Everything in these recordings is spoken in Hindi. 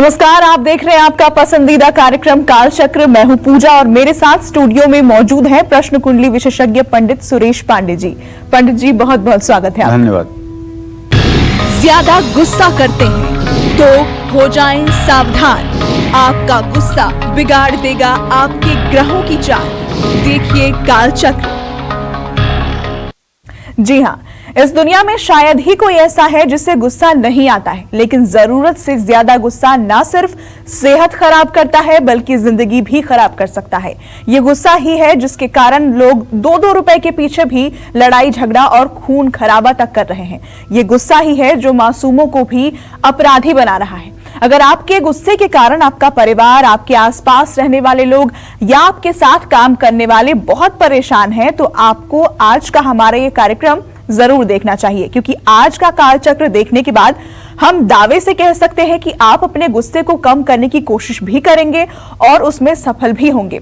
नमस्कार, आप देख रहे हैं आपका पसंदीदा कार्यक्रम कालचक्र। मैं हूं पूजा और मेरे साथ स्टूडियो में मौजूद हैं प्रश्न कुंडली विशेषज्ञ पंडित सुरेश पांडे जी। पंडित जी, बहुत बहुत स्वागत है। धन्यवाद। ज्यादा गुस्सा करते हैं तो हो जाएं सावधान। आपका गुस्सा बिगाड़ देगा आपके ग्रहों की चाल। देखिए कालचक्र। जी हाँ, इस दुनिया में शायद ही कोई ऐसा है जिसे गुस्सा नहीं आता है, लेकिन जरूरत से ज्यादा गुस्सा ना सिर्फ सेहत खराब करता है बल्कि जिंदगी भी खराब कर सकता है। ये गुस्सा ही है जिसके कारण लोग 2-2 रुपए के पीछे भी लड़ाई झगड़ा और खून खराबा तक कर रहे हैं। ये गुस्सा ही है जो मासूमों को भी अपराधी बना रहा है। अगर आपके गुस्से के कारण आपका परिवार, आपके आसपास रहने वाले लोग या आपके साथ काम करने वाले बहुत परेशान हैं, तो आपको आज का हमारा ये कार्यक्रम जरूर देखना चाहिए, क्योंकि आज का कालचक्र देखने के बाद हम दावे से कह सकते हैं कि आप अपने गुस्से को कम करने की कोशिश भी करेंगे और उसमें सफल भी होंगे।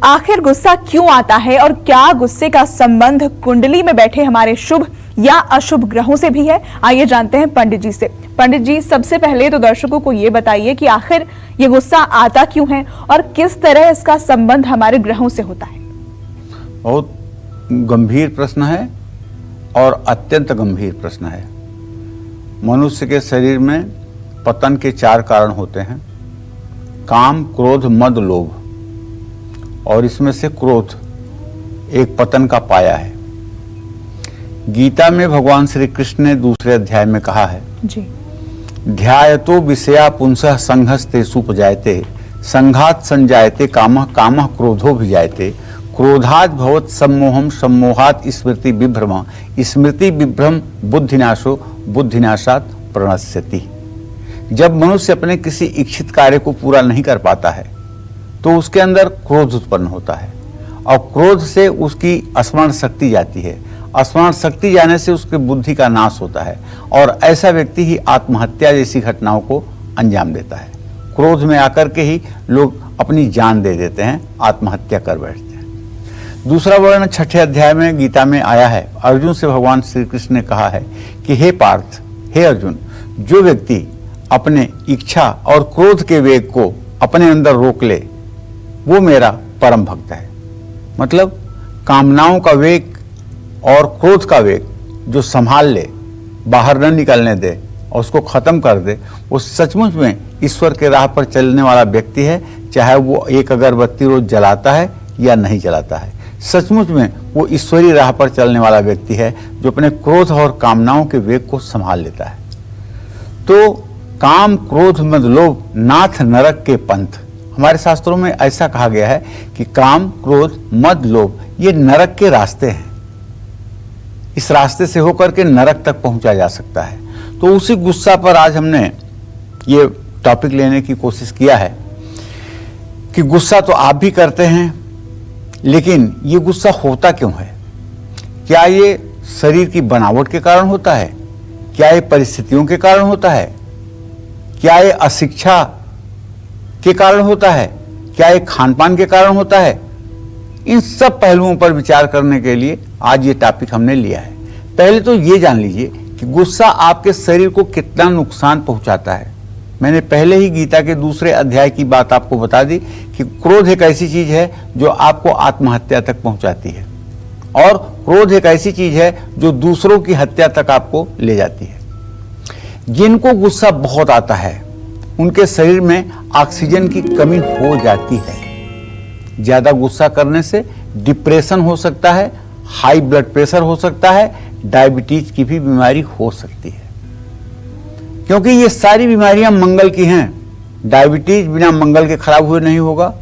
आखिर गुस्सा क्यों आता है और क्या गुस्से का संबंध कुंडली में बैठे हमारे शुभ या अशुभ ग्रहों से भी है? आइए जानते हैं पंडित जी से। पंडित जी, सबसे पहले तो दर्शकों को ये बताइए कि आखिर ये गुस्सा आता क्यों है और किस तरह इसका संबंध हमारे ग्रहों से होता है? बहुत गंभीर प्रश्न है और अत्यंत गंभीर प्रश्न है। मनुष्य के शरीर में पतन के 4 कारण होते हैं: काम, क्रोध, मद, लोभ। और इसमें से क्रोध एक पतन का पाया है। गीता में भगवान श्री कृष्ण ने दूसरे अध्याय में कहा है जी, ध्यायतो विषया पुंसः संघस्ते सुपजायते संघात संजायते कामः कामः क्रोधो भिजायते क्रोधात् भवत् सम्मोहम सम्मोहात् स्मृति विभ्रम स्मृति विभ्रम बुद्धिनाशो बुद्धिनाशात् प्रणश्यति। जब मनुष्य अपने किसी इच्छित कार्य को पूरा नहीं कर पाता है तो उसके अंदर क्रोध उत्पन्न होता है और क्रोध से उसकी स्मरण शक्ति जाती है। स्मरण शक्ति जाने से उसकी बुद्धि का नाश होता है और ऐसा व्यक्ति ही आत्महत्या जैसी घटनाओं को अंजाम देता है। क्रोध में आकर के ही लोग अपनी जान दे देते हैं, आत्महत्या कर बैठते हैं। दूसरा वर्णन 6ठे अध्याय में गीता में आया है। अर्जुन से भगवान श्री कृष्ण ने कहा है कि हे पार्थ, हे अर्जुन, जो व्यक्ति अपने इच्छा और क्रोध के वेग को अपने अंदर रोक ले वो मेरा परम भक्त है। मतलब कामनाओं का वेग और क्रोध का वेग जो संभाल ले, बाहर न निकलने दे और उसको खत्म कर दे, वो सचमुच में ईश्वर के राह पर चलने वाला व्यक्ति है। चाहे वो एक अगरबत्ती रोज जलाता है या नहीं जलाता है, सचमुच में वो ईश्वरीय राह पर चलने वाला व्यक्ति है जो अपने क्रोध और कामनाओं के वेग को संभाल लेता है। तो काम, क्रोध, मद, लोभ नाथ नरक के पंथ। हमारे शास्त्रों में ऐसा कहा गया है कि काम, क्रोध, मद, लोभ ये नरक के रास्ते हैं। इस रास्ते से होकर के नरक तक पहुंचा जा सकता है। तो उसी गुस्सा पर आज हमने ये टॉपिक लेने की कोशिश किया है कि गुस्सा तो आप भी करते हैं, लेकिन ये गुस्सा होता क्यों है? क्या ये शरीर की बनावट के कारण होता है? क्या ये परिस्थितियों के कारण होता है? क्या ये अशिक्षा के कारण होता है? क्या ये खान पान के कारण होता है? इन सब पहलुओं पर विचार करने के लिए आज ये टॉपिक हमने लिया है। पहले तो ये जान लीजिए कि गुस्सा आपके शरीर को कितना नुकसान पहुंचाता है। मैंने पहले ही गीता के दूसरे अध्याय की बात आपको बता दी कि क्रोध एक ऐसी चीज है जो आपको आत्महत्या तक पहुंचाती है और क्रोध एक ऐसी चीज है जो दूसरों की हत्या तक आपको ले जाती है। जिनको गुस्सा बहुत आता है उनके शरीर में ऑक्सीजन की कमी हो जाती है। ज्यादा गुस्सा करने से डिप्रेशन हो सकता है, हाई ब्लड प्रेशर हो सकता है, डायबिटीज की भी बीमारी हो सकती है, क्योंकि ये सारी बीमारियां मंगल की हैं। डायबिटीज बिना मंगल के खराब हुए नहीं होगा।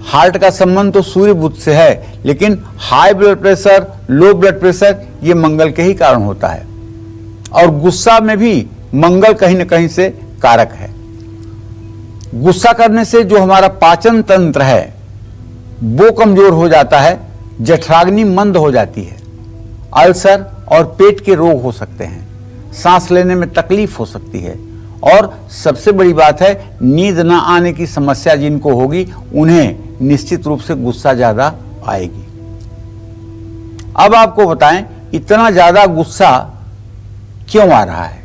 हार्ट का संबंध तो सूर्य बुध से है, लेकिन high blood pressure, low blood pressure ये मंगल के ही कारण होता है। और गुस्सा में भी मंगल कहीं ना कहीं से कारक है। गुस्सा करने से जो हमारा पाचन तंत्र है वो कमजोर हो जाता है, जठराग्नि मंद हो जाती है, अल्सर और पेट के रोग हो सकते हैं, सांस लेने में तकलीफ हो सकती है और सबसे बड़ी बात है नींद न आने की समस्या जिनको होगी उन्हें निश्चित रूप से गुस्सा ज्यादा आएगी। अब आपको बताएं इतना ज्यादा गुस्सा क्यों आ रहा है?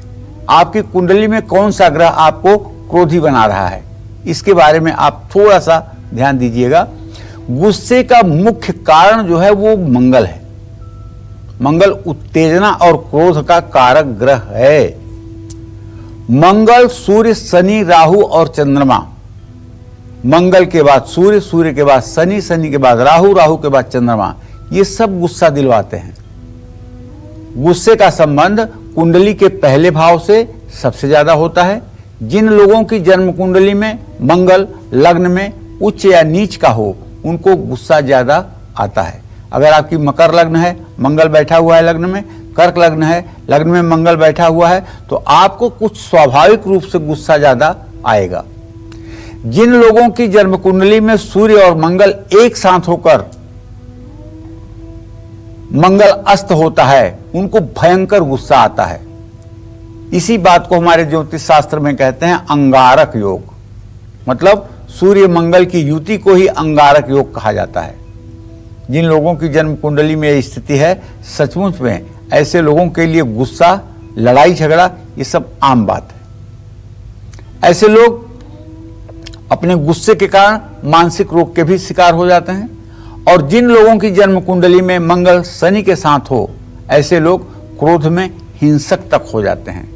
आपकी कुंडली में कौन सा ग्रह आपको क्रोधी बना रहा है, इसके बारे में आप थोड़ा सा ध्यान दीजिएगा। गुस्से का मुख्य कारण जो है वो मंगल है। मंगल उत्तेजना और क्रोध का कारक ग्रह है। मंगल, सूर्य, शनि, राहु और चंद्रमा। मंगल के बाद सूर्य, सूर्य के बाद शनि, शनि के बाद राहु, राहु के बाद चंद्रमा, ये सब गुस्सा दिलवाते हैं। गुस्से का संबंध कुंडली के पहले भाव से सबसे ज्यादा होता है। जिन लोगों की जन्म कुंडली में मंगल लग्न में उच्च या नीच का हो, उनको गुस्सा ज्यादा आता है। अगर आपकी मकर लग्न है, मंगल बैठा हुआ है लग्न में, कर्क लग्न है, लग्न में मंगल बैठा हुआ है, तो आपको कुछ स्वाभाविक रूप से गुस्सा ज्यादा आएगा। जिन लोगों की जन्म कुंडली में सूर्य और मंगल एक साथ होकर मंगल अस्त होता है, उनको भयंकर गुस्सा आता है। इसी बात को हमारे ज्योतिष शास्त्र में कहते हैं अंगारक योग, मतलब सूर्य मंगल की युति को ही अंगारक योग कहा जाता है। जिन लोगों की जन्म कुंडली में यह स्थिति है, सचमुच में ऐसे लोगों के लिए गुस्सा, लड़ाई झगड़ा ये सब आम बात है। ऐसे लोग अपने गुस्से के कारण मानसिक रोग के भी शिकार हो जाते हैं। और जिन लोगों की जन्म कुंडली में मंगल शनि के साथ हो, ऐसे लोग क्रोध में हिंसक तक हो जाते हैं।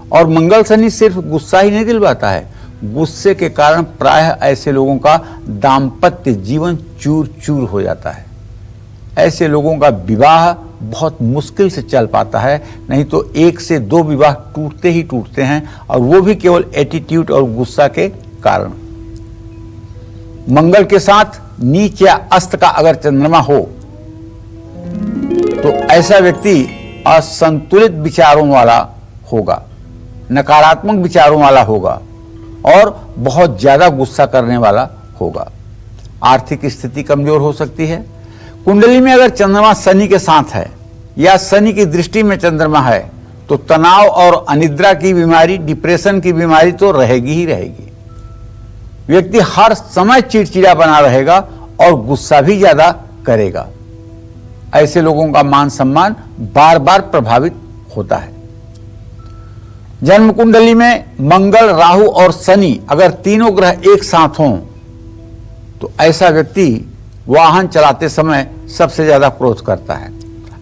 और मंगल शनि सिर्फ गुस्सा ही नहीं दिलवाता है, गुस्से के कारण प्रायः ऐसे लोगों का दाम्पत्य जीवन चूर चूर हो जाता है। ऐसे लोगों का विवाह बहुत मुश्किल से चल पाता है, नहीं तो 1 से 2 विवाह टूटते ही टूटते हैं, और वो भी केवल एटीट्यूड और गुस्सा के कारण। मंगल के साथ नीच या अस्त का अगर चंद्रमा हो, तो ऐसा व्यक्ति असंतुलित विचारों वाला होगा, नकारात्मक विचारों वाला होगा और बहुत ज्यादा गुस्सा करने वाला होगा। आर्थिक स्थिति कमजोर हो सकती है। कुंडली में अगर चंद्रमा शनि के साथ है या शनि की दृष्टि में चंद्रमा है, तो तनाव और अनिद्रा की बीमारी, डिप्रेशन की बीमारी तो रहेगी ही रहेगी। व्यक्ति हर समय चिड़चिड़ा बना रहेगा और गुस्सा भी ज्यादा करेगा। ऐसे लोगों का मान सम्मान बार बार प्रभावित होता है। जन्म कुंडली में मंगल, राहु और शनि अगर तीनों ग्रह एक साथ हों, तो ऐसा व्यक्ति वाहन चलाते समय सबसे ज्यादा क्रोध करता है।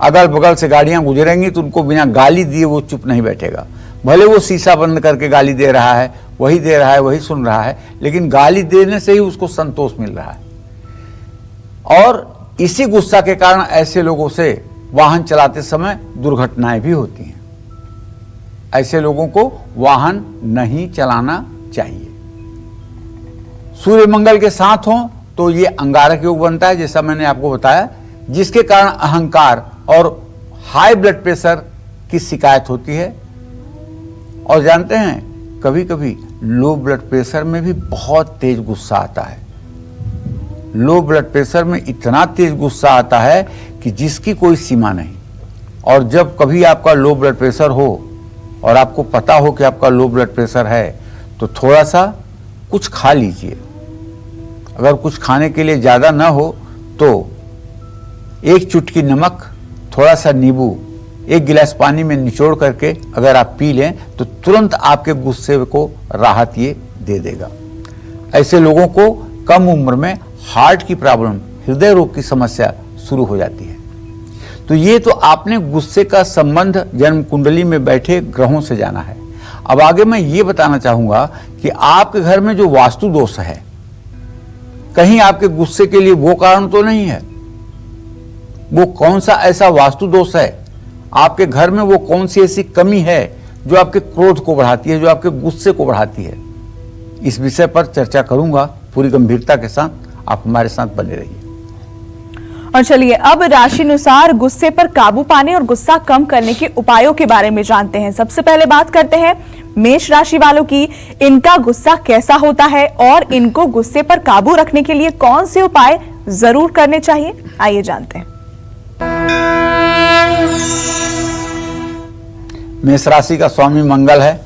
अगल बगल से गाड़ियां गुजरेंगी तो उनको बिना गाली दिए वो चुप नहीं बैठेगा। भले वो शीशा बंद करके गाली दे रहा है, वही दे रहा है, वही सुन रहा है, लेकिन गाली देने से ही उसको संतोष मिल रहा है। और इसी गुस्सा के कारण ऐसे लोगों से वाहन चलाते समय दुर्घटनाएं भी होती हैं। ऐसे लोगों को वाहन नहीं चलाना चाहिए। सूर्य मंगल के साथ हों तो ये अंगारक योग बनता है, जैसा मैंने आपको बताया, जिसके कारण अहंकार और हाई ब्लड प्रेशर की शिकायत होती है। और जानते हैं, कभी कभी लो ब्लड प्रेशर में भी बहुत तेज गुस्सा आता है। लो ब्लड प्रेशर में इतना तेज गुस्सा आता है कि जिसकी कोई सीमा नहीं। और जब कभी आपका लो ब्लड प्रेशर हो और आपको पता हो कि आपका लो ब्लड प्रेशर है, तो थोड़ा सा कुछ खा लीजिए। अगर कुछ खाने के लिए ज़्यादा ना हो तो 1 चुटकी नमक, थोड़ा सा नींबू, 1 गिलास पानी में निचोड़ करके अगर आप पी लें तो तुरंत आपके गुस्से को राहत ये दे देगा। ऐसे लोगों को कम उम्र में हार्ट की प्रॉब्लम, हृदय रोग की समस्या शुरू हो जाती है। तो ये तो आपने गुस्से का संबंध जन्म कुंडली में बैठे ग्रहों से जाना है। अब आगे मैं ये बताना चाहूंगा कि आपके घर में जो वास्तु दोष है, कहीं आपके गुस्से के लिए वो कारण तो नहीं है। वो कौन सा ऐसा वास्तु दोष है आपके घर में, वो कौन सी ऐसी कमी है जो आपके क्रोध को बढ़ाती है, जो आपके गुस्से को बढ़ाती है? इस विषय पर चर्चा करूंगा पूरी गंभीरता के साथ। आप हमारे साथ बने रहिए। और चलिए अब राशि अनुसार गुस्से पर काबू पाने और गुस्सा कम करने के उपायों के बारे में जानते हैं। सबसे पहले बात करते हैं मेष राशि वालों की। इनका गुस्सा कैसा होता है और इनको गुस्से पर काबू रखने के लिए कौन से उपाय जरूर करने चाहिए, आइए जानते हैं। मेष राशि का स्वामी मंगल है।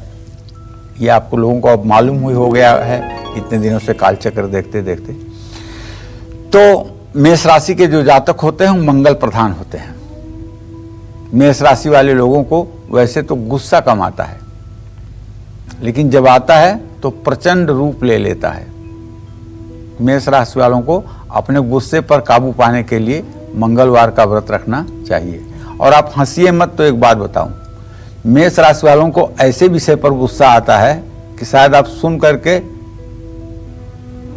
ये आपको लोगों को अब मालूम हुई हो गया है इतने दिनों से कालचक्र देखते देखते। तो मेष राशि के जो जातक होते हैं वो मंगल प्रधान होते हैं। मेष राशि वाले लोगों को वैसे तो गुस्सा कम आता है, लेकिन जब आता है तो प्रचंड रूप ले लेता है। मेष राशि वालों को अपने गुस्से पर काबू पाने के लिए मंगलवार का व्रत रखना चाहिए। और आप हंसिए मत, तो एक बात बताऊं, मेष राशि वालों को ऐसे विषय पर गुस्सा आता है कि शायद आप सुन करके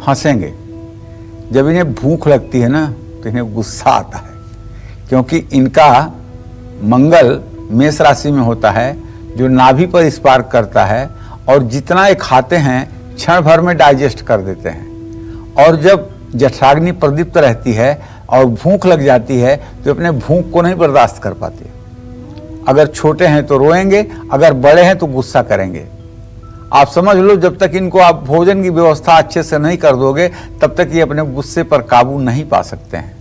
हंसेंगे। जब इन्हें भूख लगती है ना तो इन्हें गुस्सा आता है, क्योंकि इनका मंगल मेष राशि में होता है जो नाभि पर स्पार्क करता है और जितना ये खाते हैं क्षण भर में डाइजेस्ट कर देते हैं। और जब जठराग्नि प्रदीप्त रहती है और भूख लग जाती है तो अपने भूख को नहीं बर्दाश्त कर पाते। अगर छोटे हैं तो रोएंगे, अगर बड़े हैं तो गुस्सा करेंगे। आप समझ लो, जब तक इनको आप भोजन की व्यवस्था अच्छे से नहीं कर दोगे तब तक ये अपने गुस्से पर काबू नहीं पा सकते हैं।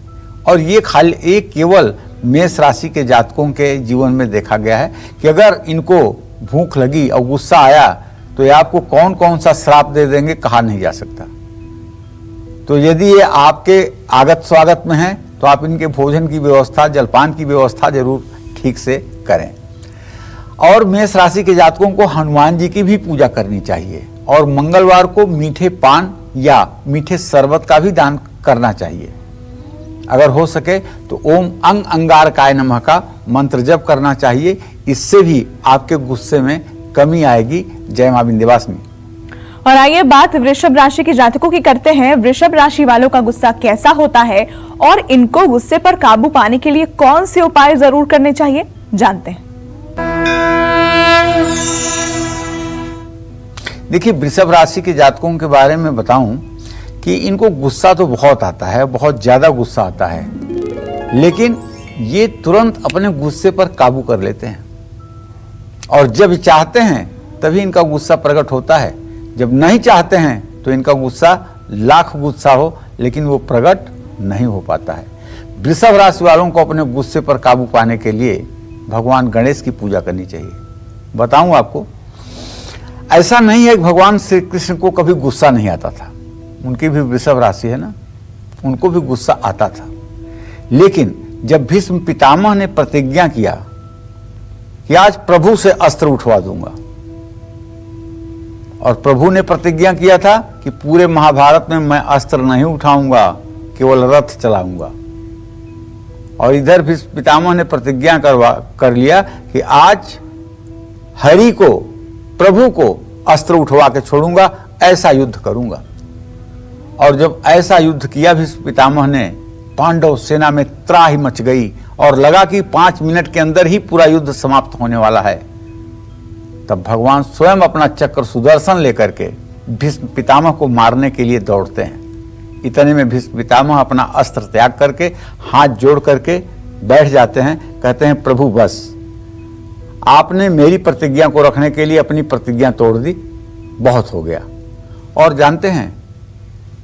और ये केवल मेष राशि के जातकों के जीवन में देखा गया है कि अगर इनको भूख लगी और गुस्सा आया तो ये आपको कौन कौन सा श्राप दे देंगे कहा नहीं जा सकता। तो यदि ये आपके आगत स्वागत में है तो आप इनके भोजन की व्यवस्था, जलपान की व्यवस्था जरूर ठीक से करें। और मेष राशि के जातकों को हनुमान जी की भी पूजा करनी चाहिए और मंगलवार को मीठे पान या मीठे शरबत का भी दान करना चाहिए। अगर हो सके तो ओम अंग अंगारकाय नमः का मंत्र जप करना चाहिए। इससे भी आपके गुस्से में कमी आएगी। जय मां विंध्यवासिनी। और आइए बात वृषभ राशि के जातकों की करते हैं। वृषभ राशि वालों का गुस्सा कैसा होता है और इनको गुस्से पर काबू पाने के लिए कौन से उपाय जरूर करने चाहिए, जानते हैं। देखिए, वृषभ राशि के जातकों के बारे में बताऊं कि इनको गुस्सा तो बहुत आता है, बहुत ज्यादा गुस्सा आता है, लेकिन ये तुरंत अपने गुस्से पर काबू कर लेते हैं। और जब चाहते हैं तभी इनका गुस्सा प्रकट होता है। जब नहीं चाहते हैं तो इनका गुस्सा लाख गुस्सा हो लेकिन वो प्रकट नहीं हो पाता है। वृषभ राशि वालों को अपने गुस्से पर काबू पाने के लिए भगवान गणेश की पूजा करनी चाहिए। बताऊं आपको, ऐसा नहीं है कि भगवान श्री कृष्ण को कभी गुस्सा नहीं आता था। उनकी भी वृषभ राशि है ना, उनको भी गुस्सा आता था। लेकिन जब भीष्म पितामह ने प्रतिज्ञा किया कि आज प्रभु से अस्त्र उठवा दूंगा, और प्रभु ने प्रतिज्ञा किया था कि पूरे महाभारत में मैं अस्त्र नहीं उठाऊंगा, केवल रथ चलाऊंगा। और इधर भीष्म पितामह ने प्रतिज्ञा कर लिया कि आज हरि को, प्रभु को अस्त्र उठवा के छोड़ूंगा, ऐसा युद्ध करूंगा। और जब ऐसा युद्ध किया भीष्म पितामह ने, पांडव सेना में त्राही मच गई और लगा कि 5 मिनट के अंदर ही पूरा युद्ध समाप्त होने वाला है। तब भगवान स्वयं अपना चक्र सुदर्शन लेकर के भीष्म पितामह को मारने के लिए दौड़ते हैं। इतने में भीष्म पितामह अपना अस्त्र त्याग करके हाथ जोड़ करके बैठ जाते हैं। कहते हैं, प्रभु बस, आपने मेरी प्रतिज्ञा को रखने के लिए अपनी प्रतिज्ञा तोड़ दी, बहुत हो गया। और जानते हैं,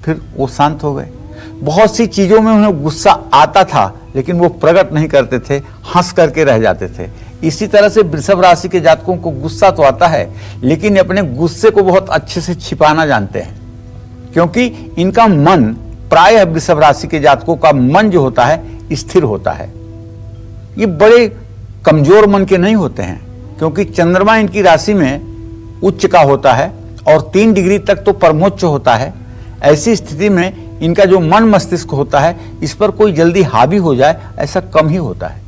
फिर वो शांत हो गए। बहुत सी चीजों में उन्हें गुस्सा आता था लेकिन वो प्रकट नहीं करते थे, हंस करके रह जाते थे। इसी तरह से वृषभ राशि के जातकों को गुस्सा तो आता है लेकिन अपने गुस्से को बहुत अच्छे से छिपाना जानते हैं, क्योंकि इनका मन, प्रायः वृषभ राशि के जातकों का मन जो होता है स्थिर होता है। ये बड़े कमजोर मन के नहीं होते हैं, क्योंकि चंद्रमा इनकी राशि में उच्च का होता है और 3 डिग्री तक तो परमोच्च होता है। ऐसी स्थिति में इनका जो मन मस्तिष्क होता है, इस पर कोई जल्दी हावी हो जाए ऐसा कम ही होता है।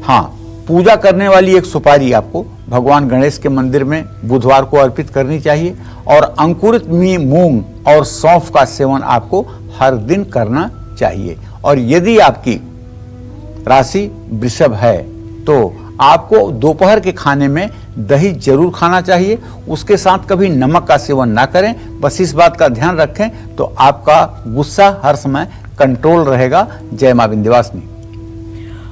हाँ, पूजा करने वाली एक सुपारी आपको भगवान गणेश के मंदिर में बुधवार को अर्पित करनी चाहिए और अंकुरित मूंग और सौंफ का सेवन आपको हर दिन करना चाहिए। और यदि आपकी राशि वृषभ है तो आपको दोपहर के खाने में दही जरूर खाना चाहिए। उसके साथ कभी नमक का सेवन ना करें। बस इस बात का ध्यान रखें तो आपका गुस्सा हर समय कंट्रोल रहेगा। जय मां विंध्यवासिनी।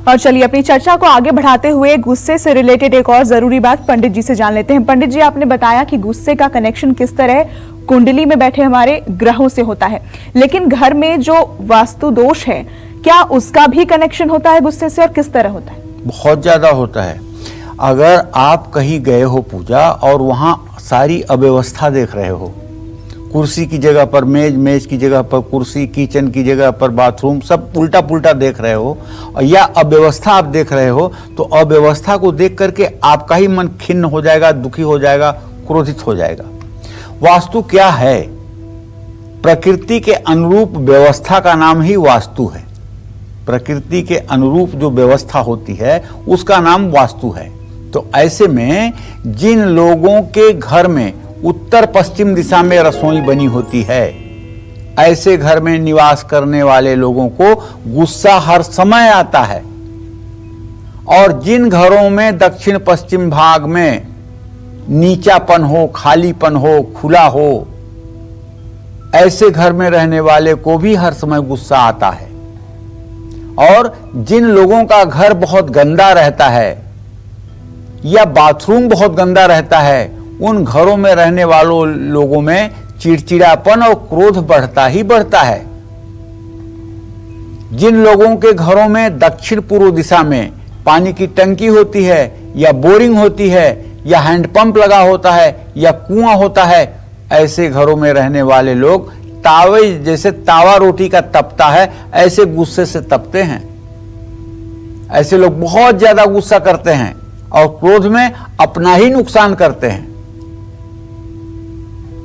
और चलिए अपनी चर्चा को आगे बढ़ाते हुए गुस्से से रिलेटेड एक और जरूरी बात पंडित जी से जान लेते हैं। पंडित जी, आपने बताया कि गुस्से का कनेक्शन किस तरह कुंडली में बैठे हमारे ग्रहों से होता है, लेकिन घर में जो वास्तु दोष है क्या उसका भी कनेक्शन होता है गुस्से से और किस तरह होता है? बहुत ज्यादा होता है। अगर आप कहीं गए हो पूजा और वहां सारी अव्यवस्था देख रहे हो, कुर्सी की जगह पर मेज, मेज की जगह पर कुर्सी, किचन की जगह पर बाथरूम, सब उल्टा पुल्टा देख रहे हो या अव्यवस्था आप देख रहे हो, तो अव्यवस्था को देख करके आपका ही मन खिन्न हो जाएगा, दुखी हो जाएगा, क्रोधित हो जाएगा। वास्तु क्या है? प्रकृति के अनुरूप व्यवस्था का नाम ही वास्तु है। प्रकृति के अनुरूप जो व्यवस्था होती है उसका नाम वास्तु है। तो ऐसे में जिन लोगों के घर में उत्तर पश्चिम दिशा में रसोई बनी होती है, ऐसे घर में निवास करने वाले लोगों को गुस्सा हर समय आता है। और जिन घरों में दक्षिण पश्चिम भाग में नीचापन हो, खालीपन हो, खुला हो, ऐसे घर में रहने वाले को भी हर समय गुस्सा आता है। और जिन लोगों का घर बहुत गंदा रहता है या बाथरूम बहुत गंदा रहता है, उन घरों में रहने वालों लोगों में चिड़चिड़ापन और क्रोध बढ़ता ही बढ़ता है। जिन लोगों के घरों में दक्षिण पूर्व दिशा में पानी की टंकी होती है या बोरिंग होती है या हैंडपंप लगा होता है या कुआं होता है, ऐसे घरों में रहने वाले लोग तावे जैसे तावा रोटी का तपता है, ऐसे गुस्से से तपते हैं। ऐसे लोग बहुत ज्यादा गुस्सा करते हैं और क्रोध में अपना ही नुकसान करते हैं।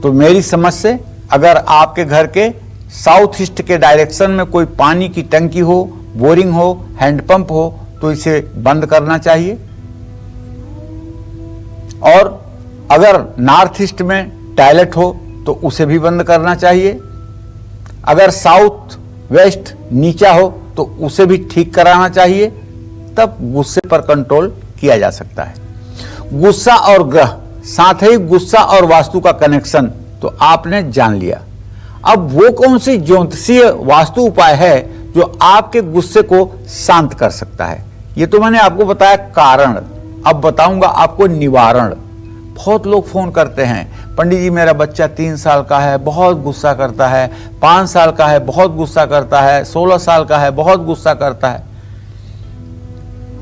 तो मेरी समझ से अगर आपके घर के साउथ ईस्ट के डायरेक्शन में कोई पानी की टंकी हो, बोरिंग हो, हैंडपंप हो, तो इसे बंद करना चाहिए। और अगर नॉर्थ ईस्ट में टॉयलेट हो तो उसे भी बंद करना चाहिए। अगर साउथ वेस्ट नीचा हो तो उसे भी ठीक कराना चाहिए, तब गुस्से पर कंट्रोल किया जा सकता है। गुस्सा और ग्रह, साथ ही गुस्सा और वास्तु का कनेक्शन तो आपने जान लिया। अब वो कौन सी ज्योतिषीय वास्तु उपाय है जो आपके गुस्से को शांत कर सकता है? ये तो मैंने आपको बताया कारण, अब बताऊंगा आपको निवारण। बहुत लोग फोन करते हैं, पंडित जी मेरा बच्चा 3 साल का है, बहुत गुस्सा करता है, 5 साल का है, बहुत गुस्सा करता है, 16 साल का है, बहुत गुस्सा करता है।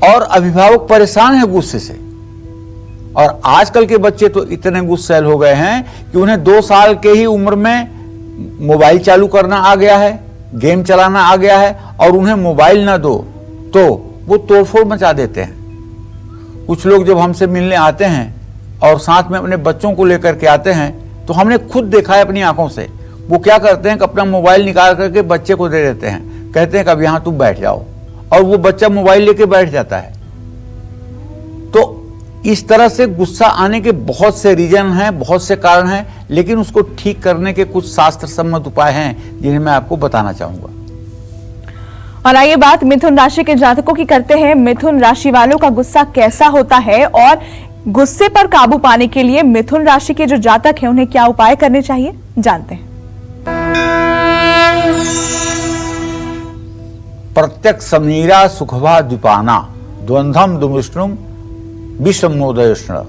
और अभिभावक परेशान है गुस्से से। और आजकल के बच्चे तो इतने गुस्सैल हो गए हैं कि उन्हें 2 साल के ही उम्र में मोबाइल चालू करना आ गया है, गेम चलाना आ गया है, और उन्हें मोबाइल ना दो तो वो तोड़फोड़ मचा देते हैं। कुछ लोग जब हमसे मिलने आते हैं और साथ में अपने बच्चों को लेकर के आते हैं, तो हमने खुद देखा है अपनी आंखों से, वो क्या करते हैं कि अपना मोबाइल निकाल करके बच्चे को दे देते हैं, कहते हैं कि अब यहां तुम बैठ जाओ, और वो बच्चा मोबाइल लेके बैठ जाता है। तो इस तरह से गुस्सा आने के बहुत से रीजन हैं, बहुत से कारण हैं, लेकिन उसको ठीक करने के कुछ शास्त्र सम्मत उपाय हैं जिन्हें मैं आपको बताना चाहूंगा। और आइए बात मिथुन राशि के जातकों की करते हैं। मिथुन राशि वालों का गुस्सा कैसा होता है और गुस्से पर काबू पाने के लिए मिथुन राशि के जो जातक हैं उन्हें क्या उपाय करने चाहिए, जानते हैं। प्रत्यक्ष समीरा सुखभा द्विपाना द्वंद्वम दुमिष्णुम विषमोदयष्ण।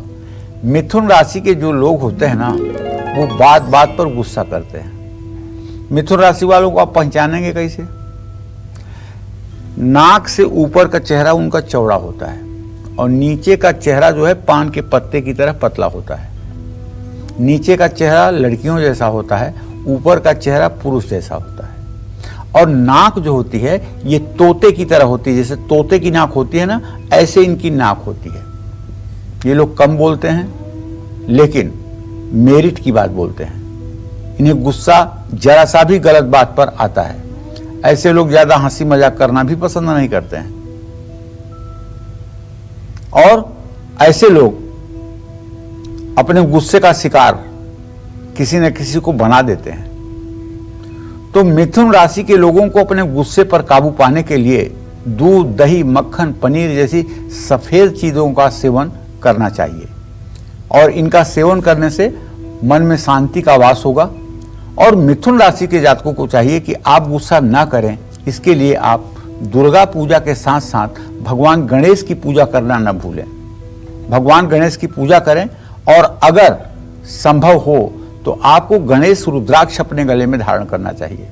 मिथुन राशि के जो लोग होते हैं ना, वो बात बात पर गुस्सा करते हैं। मिथुन राशि वालों को आप पहचानेंगे कैसे? नाक से ऊपर का चेहरा उनका चौड़ा होता है और नीचे का चेहरा जो है पान के पत्ते की तरह पतला होता है। नीचे का चेहरा लड़कियों जैसा होता है, ऊपर का चेहरा पुरुष जैसा होता है। और नाक जो होती है ये तोते की तरह होती है, जैसे तोते की नाक होती है ना, ऐसे इनकी नाक होती है। ये लोग कम बोलते हैं लेकिन मेरिट की बात बोलते हैं। इन्हें गुस्सा जरा सा भी गलत बात पर आता है। ऐसे लोग ज्यादा हंसी मजाक करना भी पसंद नहीं करते हैं। और ऐसे लोग अपने गुस्से का शिकार किसी न किसी को बना देते हैं। तो मिथुन राशि के लोगों को अपने गुस्से पर काबू पाने के लिए दूध, दही, मक्खन, पनीर जैसी सफेद चीजों का सेवन करना चाहिए। और इनका सेवन करने से मन में शांति का वास होगा। और मिथुन राशि के जातकों को चाहिए कि आप गुस्सा ना करें, इसके लिए आप दुर्गा पूजा के साथ साथ भगवान गणेश की पूजा करना न भूलें। भगवान गणेश की पूजा करें और अगर संभव हो तो आपको गणेश रुद्राक्ष अपने गले में धारण करना चाहिए।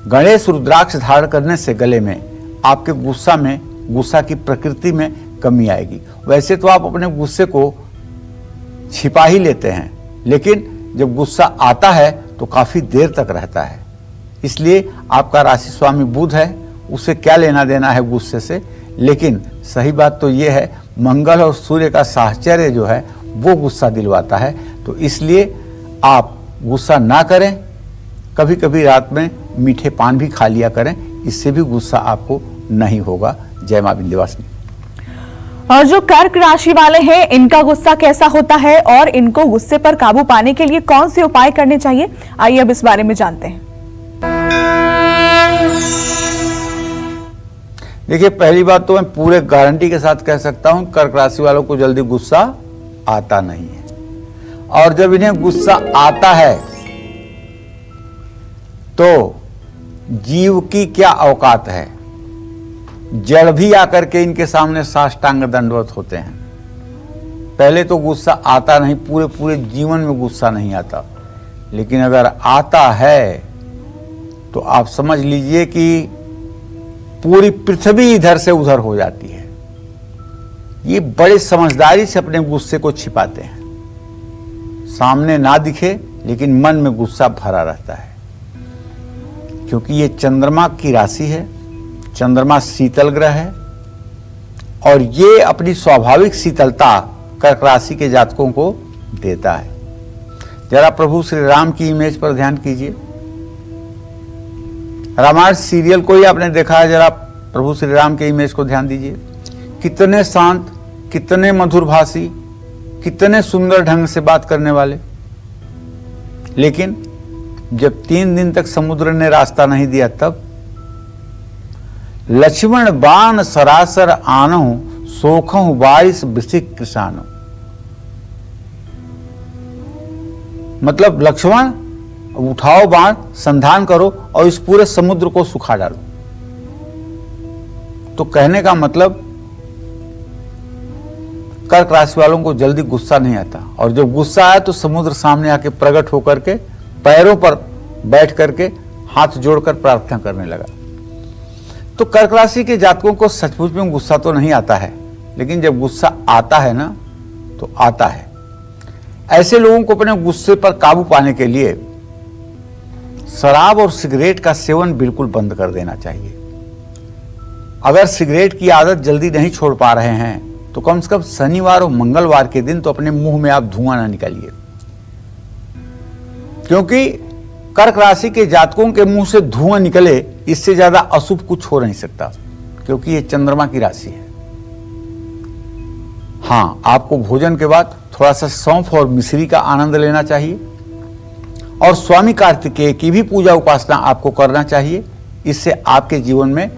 गणेश रुद्राक्ष धारण करने से गले में आपके गुस्सा की प्रकृति में कमी आएगी। वैसे तो आप अपने गुस्से को छिपा ही लेते हैं, लेकिन जब गुस्सा आता है तो काफी देर तक रहता है। इसलिए आपका राशि स्वामी बुध है, उसे क्या लेना देना है गुस्से से। लेकिन सही बात तो ये है, मंगल और सूर्य का साहचर्य जो है वो गुस्सा दिलवाता है। तो इसलिए आप गुस्सा ना करें, कभी कभी रात में मीठे पान भी खा लिया करें, इससे भी गुस्सा आपको नहीं होगा। जय मां विंध्यवासिनी। और जो कर्क राशि वाले हैं, इनका गुस्सा कैसा होता है और इनको गुस्से पर काबू पाने के लिए कौन से उपाय करने चाहिए, आइए अब इस बारे में जानते हैं। देखिए, पहली बात तो मैं पूरे गारंटी के साथ कह सकता हूं, कर्क राशि वालों को जल्दी गुस्सा आता नहीं है। और जब इन्हें गुस्सा आता है तो जीव की क्या औकात है, जड़ भी आकर के इनके सामने साष्टांग दंडवत होते हैं। पहले तो गुस्सा आता नहीं, पूरे पूरे जीवन में गुस्सा नहीं आता, लेकिन अगर आता है तो आप समझ लीजिए कि पूरी पृथ्वी इधर से उधर हो जाती है। ये बड़े समझदारी से अपने गुस्से को छिपाते हैं, सामने ना दिखे लेकिन मन में गुस्सा भरा रहता है। क्योंकि ये चंद्रमा की राशि है, चंद्रमा शीतल ग्रह है, और ये अपनी स्वाभाविक शीतलता कर्क राशि के जातकों को देता है। जरा प्रभु श्री राम की इमेज पर ध्यान कीजिए। रामायण सीरियल को ही आपने देखा है, जरा प्रभु श्री राम के इमेज को ध्यान दीजिए। कितने शांत, कितने मधुरभाषी, कितने सुंदर ढंग से बात करने वाले। लेकिन जब 3 दिन तक समुद्र ने रास्ता नहीं दिया, तब लक्ष्मण बाण सरासर आनो सोखहु बारिश वृश्चिक किसानो। मतलब लक्ष्मण उठाओ बाण, संधान करो और इस पूरे समुद्र को सुखा डालो। तो कहने का मतलब कर्क राशि वालों को जल्दी गुस्सा नहीं आता, और जब गुस्सा आया तो समुद्र सामने आके प्रकट होकर के पैरों पर बैठ करके हाथ जोड़कर प्रार्थना करने लगा। तो कर्क राशि के जातकों को सचमुच में गुस्सा तो नहीं आता है, लेकिन जब गुस्सा आता है ना, तो आता है। ऐसे लोगों को अपने गुस्से पर काबू पाने के लिए शराब और सिगरेट का सेवन बिल्कुल बंद कर देना चाहिए। अगर सिगरेट की आदत जल्दी नहीं छोड़ पा रहे हैं तो कम से कम शनिवार और मंगलवार के दिन तो अपने मुंह में आप धुआं ना निकालिए, क्योंकि कर्क राशि के जातकों के मुंह से धुआं निकले, इससे ज्यादा अशुभ कुछ हो नहीं सकता, क्योंकि ये चंद्रमा की राशि है। हाँ, आपको भोजन के बाद थोड़ा सा सौंफ और मिश्री का आनंद लेना चाहिए, और स्वामी कार्तिकेय की भी पूजा उपासना आपको करना चाहिए। इससे आपके जीवन में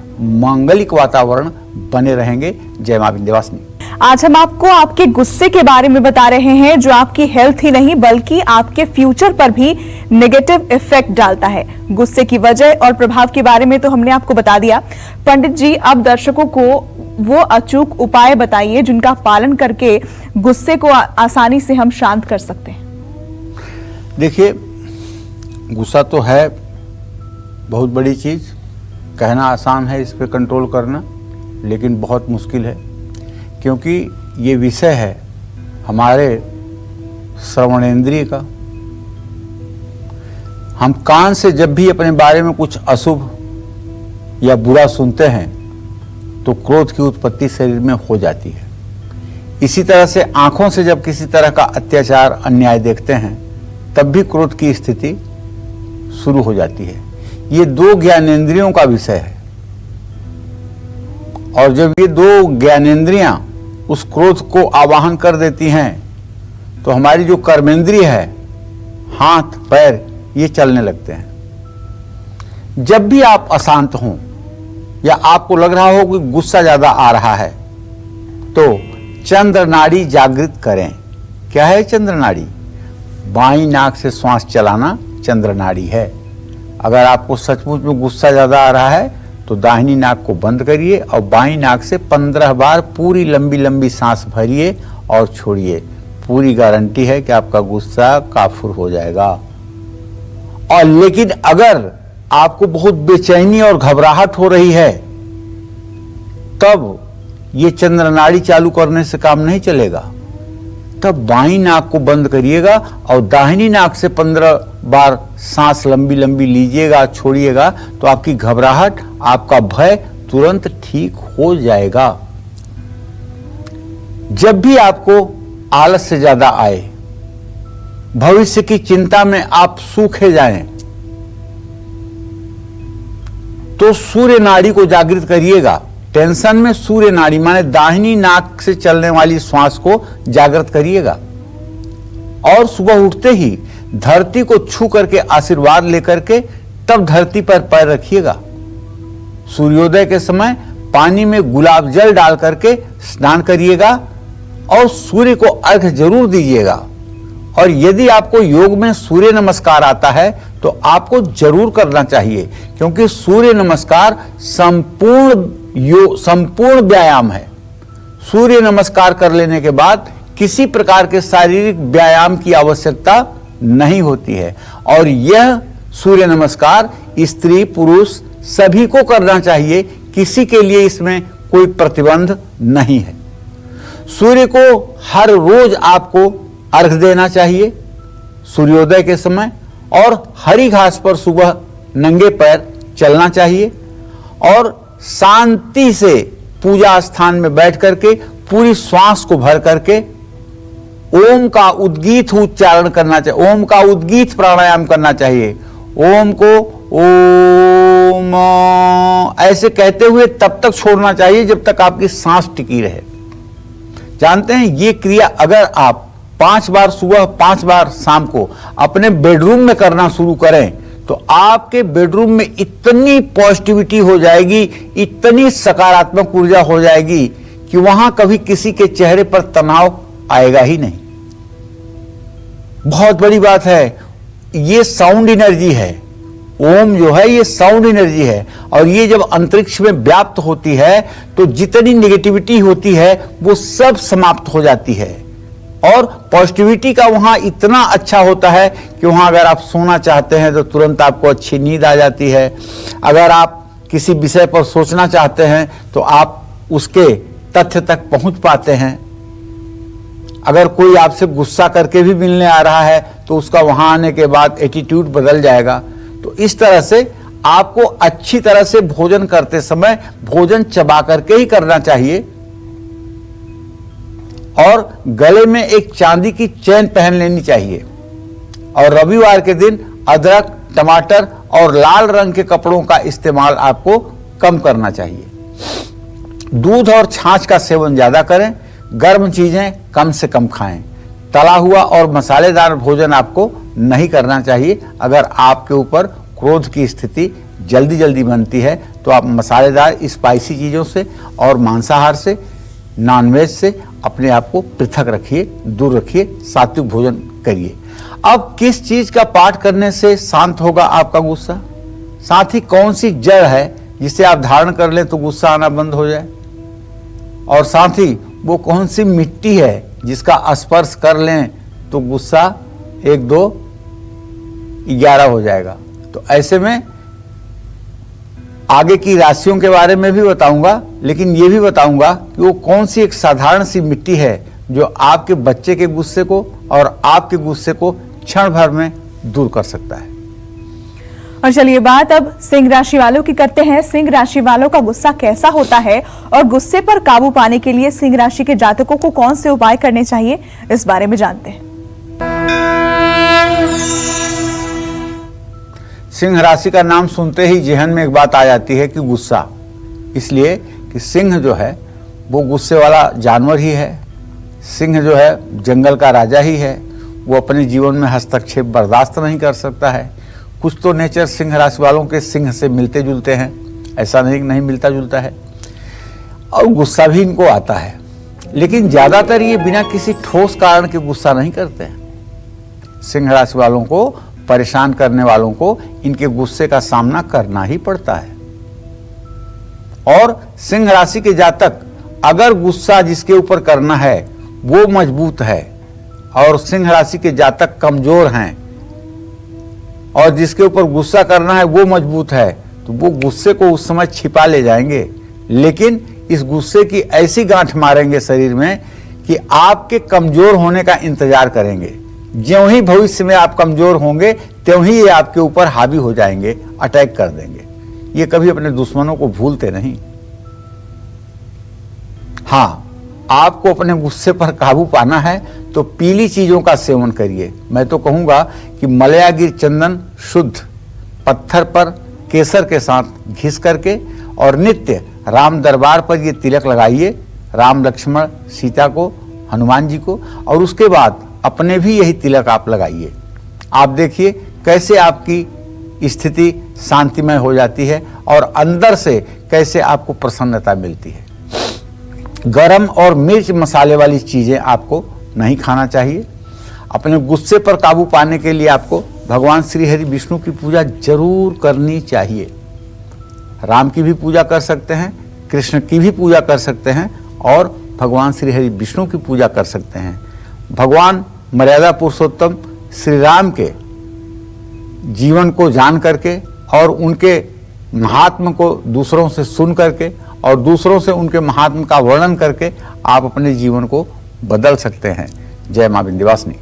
मांगलिक वातावरण बने रहेंगे। जय मां विंध्यवासिनी। आज हम आपको आपके गुस्से के बारे में बता रहे हैं, जो आपकी हेल्थ ही नहीं बल्कि आपके फ्यूचर पर भी नेगेटिव इफेक्ट डालता है। गुस्से की वजह और प्रभाव के बारे में तो हमने आपको बता दिया। पंडित जी, अब दर्शकों को वो अचूक उपाय बताइए जिनका पालन करके गुस्से को आसानी से हम शांत कर सकते हैं। देखिए, गुस्सा तो है बहुत बड़ी चीज, कहना आसान है इस पे कंट्रोल करना, लेकिन बहुत मुश्किल है, क्योंकि ये विषय है हमारे श्रवणेंद्रिय का। हम कान से जब भी अपने बारे में कुछ अशुभ या बुरा सुनते हैं तो क्रोध की उत्पत्ति शरीर में हो जाती है। इसी तरह से आंखों से जब किसी तरह का अत्याचार, अन्याय देखते हैं, तब भी क्रोध की स्थिति शुरू हो जाती है। ये 2 ज्ञानेंद्रियों का विषय है, और जब ये 2 ज्ञानेंद्रियां उस क्रोध को आवाहन कर देती हैं तो हमारी जो कर्मेंद्रिय है, हाथ पैर, ये चलने लगते हैं। जब भी आप अशांत हों या आपको लग रहा हो कि गुस्सा ज्यादा आ रहा है, तो चंद्र नाड़ी जागृत करें। क्या है चंद्र नाड़ी? बाईं नाक से श्वास चलाना चंद्र नाड़ी है। अगर आपको सचमुच में गुस्सा ज्यादा आ रहा है तो दाहिनी नाक को बंद करिए और बाईं नाक से 15 बार पूरी लंबी लंबी सांस भरिए और छोड़िए। पूरी गारंटी है कि आपका गुस्सा काफूर हो जाएगा। और लेकिन अगर आपको बहुत बेचैनी और घबराहट हो रही है, तब ये चंद्र नाड़ी चालू करने से काम नहीं चलेगा। तब बाईं नाक को बंद करिएगा और दाहिनी नाक से 15 बार सांस लंबी लंबी लीजिएगा, छोड़िएगा, तो आपकी घबराहट, आपका भय तुरंत ठीक हो जाएगा। जब भी आपको आलस से ज्यादा आए, भविष्य की चिंता में आप सूखे जाएं, तो सूर्य नाड़ी को जागृत करिएगा। टेंशन में सूर्य नाड़ी माने दाहिनी नाक से चलने वाली श्वास को जागृत करिएगा। और सुबह उठते ही धरती को छू करके आशीर्वाद लेकर के तब धरती पर पैर रखिएगा। सूर्योदय के समय पानी में गुलाब जल डाल करके स्नान करिएगा और सूर्य को अर्घ्य जरूर दीजिएगा। और यदि आपको योग में सूर्य नमस्कार आता है तो आपको जरूर करना चाहिए, क्योंकि सूर्य नमस्कार संपूर्ण व्यायाम है। सूर्य नमस्कार कर लेने के बाद किसी प्रकार के शारीरिक व्यायाम की आवश्यकता नहीं होती है। और यह सूर्य नमस्कार स्त्री पुरुष सभी को करना चाहिए, किसी के लिए इसमें कोई प्रतिबंध नहीं है। सूर्य को हर रोज आपको अर्घ देना चाहिए सूर्योदय के समय, और हरी घास पर सुबह नंगे पैर चलना चाहिए और शांति से पूजा स्थान में बैठ करके पूरी श्वास को भर करके ओम का उद्गीत उच्चारण करना चाहिए, ओम का उद्गीत प्राणायाम करना चाहिए। ओम को ओम ऐसे कहते हुए तब तक छोड़ना चाहिए जब तक आपकी सांस टिकी रहे। जानते हैं, ये क्रिया अगर आप 5 बार सुबह 5 बार शाम को अपने बेडरूम में करना शुरू करें तो आपके बेडरूम में इतनी पॉजिटिविटी हो जाएगी, इतनी सकारात्मक ऊर्जा हो जाएगी कि वहां कभी किसी के चेहरे पर तनाव आएगा ही नहीं। बहुत बड़ी बात है, ये साउंड एनर्जी है। ओम जो है ये साउंड एनर्जी है, और ये जब अंतरिक्ष में व्याप्त होती है तो जितनी नेगेटिविटी होती है वो सब समाप्त हो जाती है। और पॉजिटिविटी का वहां इतना अच्छा होता है कि वहां अगर आप सोना चाहते हैं तो तुरंत आपको अच्छी नींद आ जाती है। अगर आप किसी विषय पर सोचना चाहते हैं तो आप उसके तथ्य तक पहुंच पाते हैं। अगर कोई आपसे गुस्सा करके भी मिलने आ रहा है तो उसका वहां आने के बाद एटीट्यूड बदल जाएगा। तो इस तरह से आपको अच्छी तरह से भोजन करते समय भोजन चबा करके ही करना चाहिए, और गले में एक चांदी की चेन पहन लेनी चाहिए। और रविवार के दिन अदरक, टमाटर और लाल रंग के कपड़ों का इस्तेमाल आपको कम करना चाहिए। दूध और छाछ का सेवन ज्यादा करें, गर्म चीजें कम से कम खाएं। तला हुआ और मसालेदार भोजन आपको नहीं करना चाहिए। अगर आपके ऊपर क्रोध की स्थिति जल्दी जल्दी बनती है तो आप मसालेदार स्पाइसी चीजों से और मांसाहार से, नॉनवेज से अपने आप को पृथक रखिए, दूर रखिए, सात्विक भोजन करिए। अब किस चीज का पाठ करने से शांत होगा आपका गुस्सा? साथ ही कौन सी जड़ है जिसे आप धारण कर लें तो गुस्सा आना बंद हो जाए? और साथ ही वो कौन सी मिट्टी है जिसका स्पर्श कर लें तो गुस्सा 1, 2, 11 हो जाएगा? तो ऐसे में आगे की राशियों के बारे में भी बताऊंगा, लेकिन ये भी बताऊंगा कि वो कौन सी एक साधारण सी मिट्टी है जो आपके बच्चे के गुस्से को और आपके गुस्से को क्षण भर में दूर कर सकता है। और चलिए बात अब सिंह राशि वालों की करते हैं। सिंह राशि वालों का गुस्सा कैसा होता है और गुस्से पर काबू पाने के लिए सिंह राशि के जातकों को कौन से उपाय करने चाहिए, इस बारे में जानते हैं। सिंह राशि का नाम सुनते ही जहन में एक बात आ जाती है कि गुस्सा, इसलिए कि सिंह जो है वो गुस्से वाला जानवर ही है। सिंह जो है जंगल का राजा ही है। वो अपने जीवन में हस्तक्षेप बर्दाश्त नहीं कर सकता है। कुछ तो नेचर सिंह राशि वालों के सिंह से मिलते जुलते हैं, ऐसा नहीं मिलता जुलता है, और गुस्सा भी इनको आता है। लेकिन ज्यादातर ये बिना किसी ठोस कारण के गुस्सा नहीं करते हैं। सिंह राशि वालों को परेशान करने वालों को इनके गुस्से का सामना करना ही पड़ता है। और सिंह राशि के जातक अगर गुस्सा जिसके ऊपर करना है वो मजबूत है और सिंह राशि के जातक कमजोर हैं और जिसके ऊपर गुस्सा करना है वो मजबूत है, तो वो गुस्से को उस समय छिपा ले जाएंगे, लेकिन इस गुस्से की ऐसी गांठ मारेंगे शरीर में कि आपके कमजोर होने का इंतजार करेंगे। ज्यों ही भविष्य में आप कमजोर होंगे त्यों ही ये आपके ऊपर हावी हो जाएंगे, अटैक कर देंगे। ये कभी अपने दुश्मनों को भूलते नहीं। हाँ, आपको अपने गुस्से पर काबू पाना है तो पीली चीजों का सेवन करिए। मैं तो कहूंगा कि मलयागिर चंदन शुद्ध पत्थर पर केसर के साथ घिस करके और नित्य राम दरबार पर ये तिलक लगाइए, राम लक्ष्मण सीता को, हनुमान जी को, और उसके बाद अपने भी यही तिलक आप लगाइए। आप देखिए कैसे आपकी स्थिति शांतिमय हो जाती है और अंदर से कैसे आपको प्रसन्नता मिलती है। गरम और मिर्च मसाले वाली चीजें आपको नहीं खाना चाहिए। अपने गुस्से पर काबू पाने के लिए आपको भगवान श्री हरि विष्णु की पूजा जरूर करनी चाहिए। राम की भी पूजा कर सकते हैं, कृष्ण की भी पूजा कर सकते हैं और भगवान श्री हरि विष्णु की पूजा कर सकते हैं। भगवान मर्यादा पुरुषोत्तम श्री राम के जीवन को जान करके और उनके महात्म को दूसरों से सुन करके और दूसरों से उनके महात्म का वर्णन करके आप अपने जीवन को बदल सकते हैं। जय मां विंध्यवासिनी।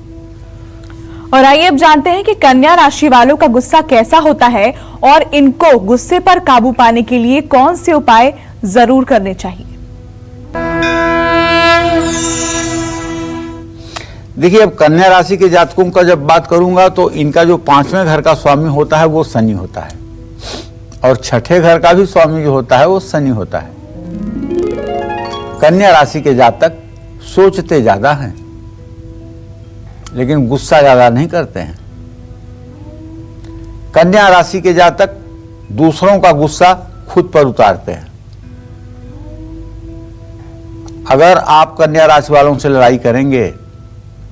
और आइए अब जानते हैं कि कन्या राशि वालों का गुस्सा कैसा होता है और इनको गुस्से पर काबू पाने के लिए कौन से उपाय जरूर करने चाहिए। देखिए, अब कन्या राशि के जातकों का जब बात करूंगा तो इनका जो 5वें घर का स्वामी होता है वो शनि होता है और 6ठे घर का भी स्वामी जो होता है वो शनि होता है। कन्या राशि के जातक सोचते ज्यादा हैं लेकिन गुस्सा ज्यादा नहीं करते हैं। कन्या राशि के जातक दूसरों का गुस्सा खुद पर उतारते हैं। अगर आप कन्या राशि वालों से लड़ाई करेंगे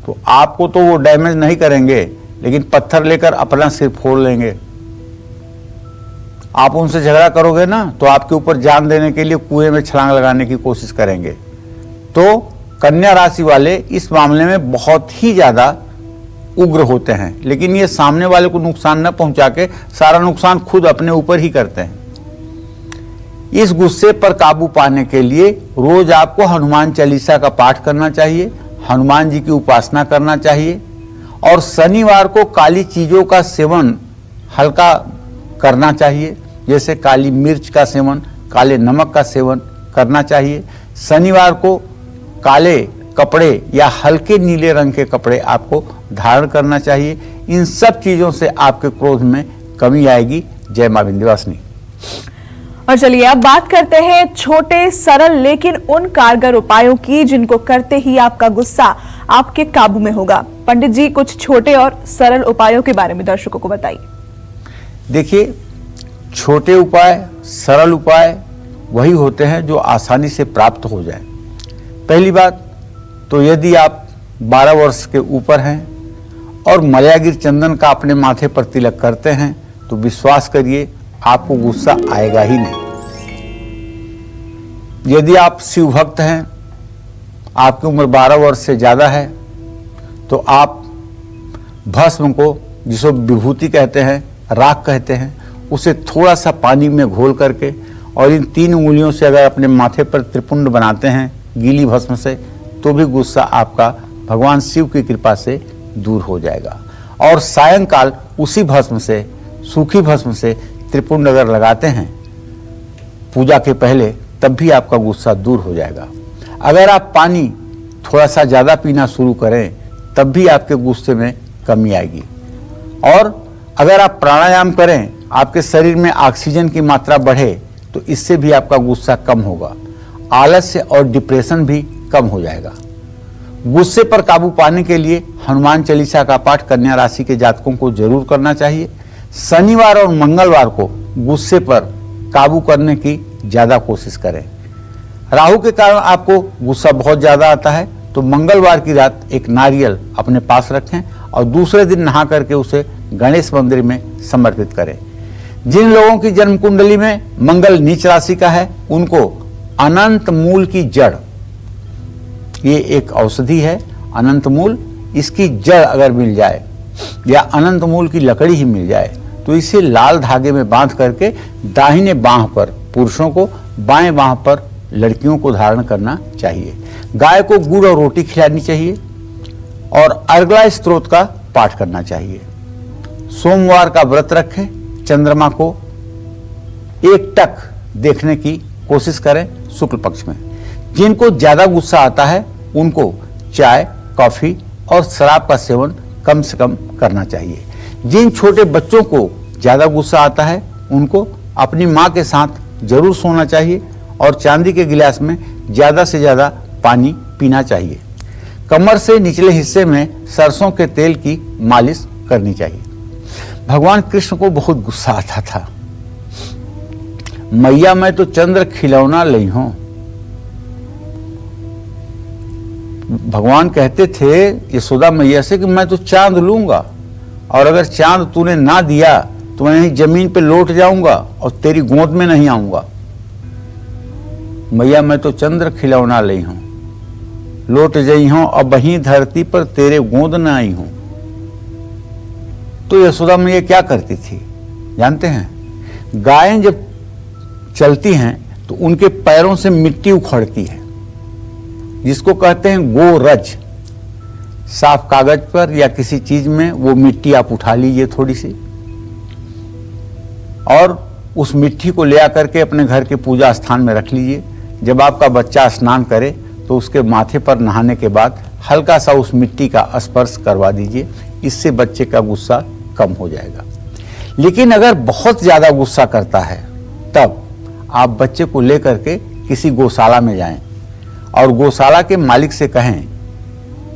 तो आपको तो वो डैमेज नहीं करेंगे लेकिन पत्थर लेकर अपना सिर फोड़ लेंगे। आप उनसे झगड़ा करोगे ना तो आपके ऊपर जान देने के लिए कुएं में छलांग लगाने की कोशिश करेंगे। तो कन्या राशि वाले इस मामले में बहुत ही ज्यादा उग्र होते हैं, लेकिन ये सामने वाले को नुकसान न पहुंचा के सारा नुकसान खुद अपने ऊपर ही करते हैं। इस गुस्से पर काबू पाने के लिए रोज आपको हनुमान चालीसा का पाठ करना चाहिए, हनुमान जी की उपासना करना चाहिए और शनिवार को काली चीजों का सेवन हल्का करना चाहिए, जैसे काली मिर्च का सेवन, काले नमक का सेवन करना चाहिए। शनिवार को काले कपड़े या हल्के नीले रंग के कपड़े आपको धारण करना चाहिए। इन सब चीजों से आपके क्रोध में कमी आएगी। जय मां विंध्यवासिनी। और चलिए अब बात करते हैं छोटे सरल लेकिन उन कारगर उपायों की जिनको करते ही आपका गुस्सा आपके काबू में होगा। पंडित जी, कुछ छोटे और सरल उपायों के बारे में दर्शकों को बताइए। देखिए, छोटे उपाय, सरल उपाय वही होते हैं जो आसानी से प्राप्त हो जाए। पहली बात तो यदि आप 12 वर्ष के ऊपर हैं और मलयागिर चंदन का अपने माथे पर तिलक करते हैं तो विश्वास करिए आपको गुस्सा आएगा ही नहीं। यदि आप शिव भक्त हैं, आपकी उम्र 12 वर्ष से ज्यादा है, तो आप भस्म को, जिसको विभूति कहते हैं, राख कहते हैं, उसे थोड़ा सा पानी में घोल करके और इन 3 उंगलियों से अगर अपने माथे पर त्रिपुंड बनाते हैं गीली भस्म से, तो भी गुस्सा आपका भगवान शिव की कृपा से दूर हो जाएगा। और सायंकाल उसी भस्म से, सूखी भस्म से त्रिपुंड अगर लगाते हैं पूजा के पहले, तब भी आपका गुस्सा दूर हो जाएगा। अगर आप पानी थोड़ा सा ज्यादा पीना शुरू करें तब भी आपके गुस्से में कमी आएगी। और अगर आप प्राणायाम करें, आपके शरीर में ऑक्सीजन की मात्रा बढ़े, तो इससे भी आपका गुस्सा कम होगा। आलस्य और डिप्रेशन भी कम हो जाएगा। गुस्से पर काबू पाने के लिए हनुमान चालीसा का पाठ कन्या राशि के जातकों को जरूर करना चाहिए। शनिवार और मंगलवार को गुस्से पर काबू करने की ज्यादा कोशिश करें। राहु के कारण आपको गुस्सा बहुत ज्यादा आता है तो मंगलवार की रात एक नारियल अपने पास रखें और दूसरे दिन नहा करके उसे गणेश मंदिर में समर्पित करें। जिन लोगों की जन्म कुंडली में मंगल नीच राशि का है, उनको अनंत मूल की जड़, ये एक औषधि है अनंत मूल, इसकी जड़ अगर मिल जाए या अनंत मूल की लकड़ी ही मिल जाए तो इसे लाल धागे में बांध करके दाहिने बांह पर पुरुषों को, बाएं बांह पर लड़कियों को धारण करना चाहिए। गाय को गुड़ और रोटी खिलानी चाहिए और अर्गला स्तोत्र का पाठ करना चाहिए। सोमवार का व्रत रखें, चंद्रमा को एकटक देखने की कोशिश करें शुक्ल पक्ष में। जिनको ज्यादा गुस्सा आता है उनको चाय, कॉफी और शराब का सेवन कम से कम करना चाहिए। जिन छोटे बच्चों को ज्यादा गुस्सा आता है उनको अपनी मां के साथ जरूर सोना चाहिए और चांदी के गिलास में ज्यादा से ज्यादा पानी पीना चाहिए। कमर से निचले हिस्से में सरसों के तेल की मालिश करनी चाहिए। भगवान कृष्ण को बहुत गुस्सा आता था। मैया मैं तो चंद्र खिलौना लई हूं। भगवान कहते थे यशोदा मैया से कि मैं तो चांद लूंगा और अगर चांद तूने ना दिया तो मैं यहीं जमीन पे लौट जाऊंगा और तेरी गोद में नहीं आऊंगा। मैया मैं तो चंद्र खिलौना लई हूं, लौट जई हूं अब वहीं धरती पर तेरे गोद न आई हूं। तो यशोदा मैया क्या करती थी जानते हैं? गायें जब चलती हैं तो उनके पैरों से मिट्टी उखड़ती है, जिसको कहते हैं गोरज। साफ कागज पर या किसी चीज में वो मिट्टी आप उठा लीजिए थोड़ी सी और उस मिट्टी को ले आकर के अपने घर के पूजा स्थान में रख लीजिए। जब आपका बच्चा स्नान करे तो उसके माथे पर नहाने के बाद हल्का सा उस मिट्टी का स्पर्श करवा दीजिए। इससे बच्चे का गुस्सा कम हो जाएगा। लेकिन अगर बहुत ज्यादा गुस्सा करता है तब आप बच्चे को लेकर के किसी गौशाला में जाएं और गौशाला के मालिक से कहें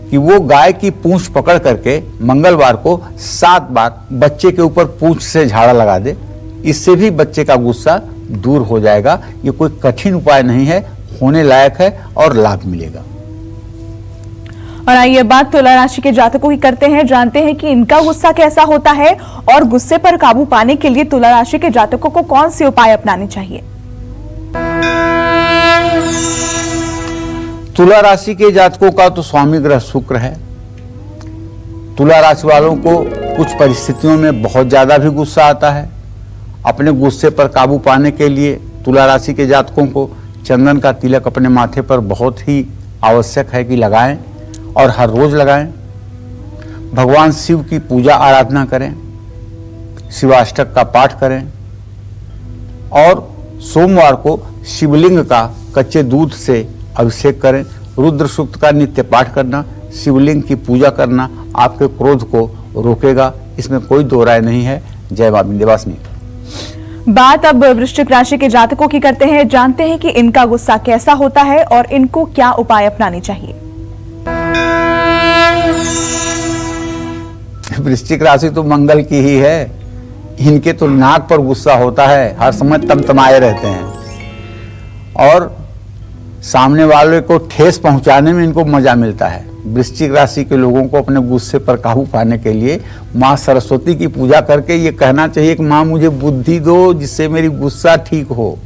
कि वो गाय की पूंछ पकड़ करके मंगलवार को 7 बार बच्चे के ऊपर पूंछ से झाड़ा लगा दे। इससे भी बच्चे का गुस्सा दूर हो जाएगा। ये कोई कठिन उपाय नहीं है, होने लायक है और लाभ मिलेगा। और आइए बात तुला राशि के जातकों की करते हैं, जानते हैं कि इनका गुस्सा कैसा होता है और गुस्से पर काबू पाने के लिए तुला राशि के जातकों को कौन से उपाय अपनाने चाहिए। तुला राशि के जातकों का तो स्वामी ग्रह शुक्र है। तुला राशि वालों को कुछ परिस्थितियों में बहुत ज्यादा भी गुस्सा आता है। अपने गुस्से पर काबू पाने के लिए तुला राशि के जातकों को चंदन का तिलक अपने माथे पर बहुत ही आवश्यक है कि लगाएं और हर रोज लगाएं। भगवान शिव की पूजा आराधना करें, शिवाष्टक का पाठ करें और सोमवार को शिवलिंग का कच्चे दूध से अभिषेक करें। रुद्र सूक्त का नित्य पाठ करना, शिवलिंग की पूजा करना आपके क्रोध को रोकेगा, इसमें कोई दो राय नहीं है। जय मां विंध्यवासिनी। बात अब वृश्चिक राशि के जातकों की करते हैं, जानते हैं कि इनका गुस्सा कैसा होता है और इनको क्या उपाय अपनाने चाहिए। वृश्चिक राशि तो मंगल की ही है। इनके तो नाक पर गुस्सा होता है, हर समय तमतमाए रहते हैं और सामने वाले को ठेस पहुंचाने में इनको मजा मिलता है। वृश्चिक राशि के लोगों को अपने गुस्से पर काबू पाने के लिए मां सरस्वती की पूजा करके ये कहना चाहिए कि मां मुझे बुद्धि दो जिससे मेरी गुस्सा ठीक हो।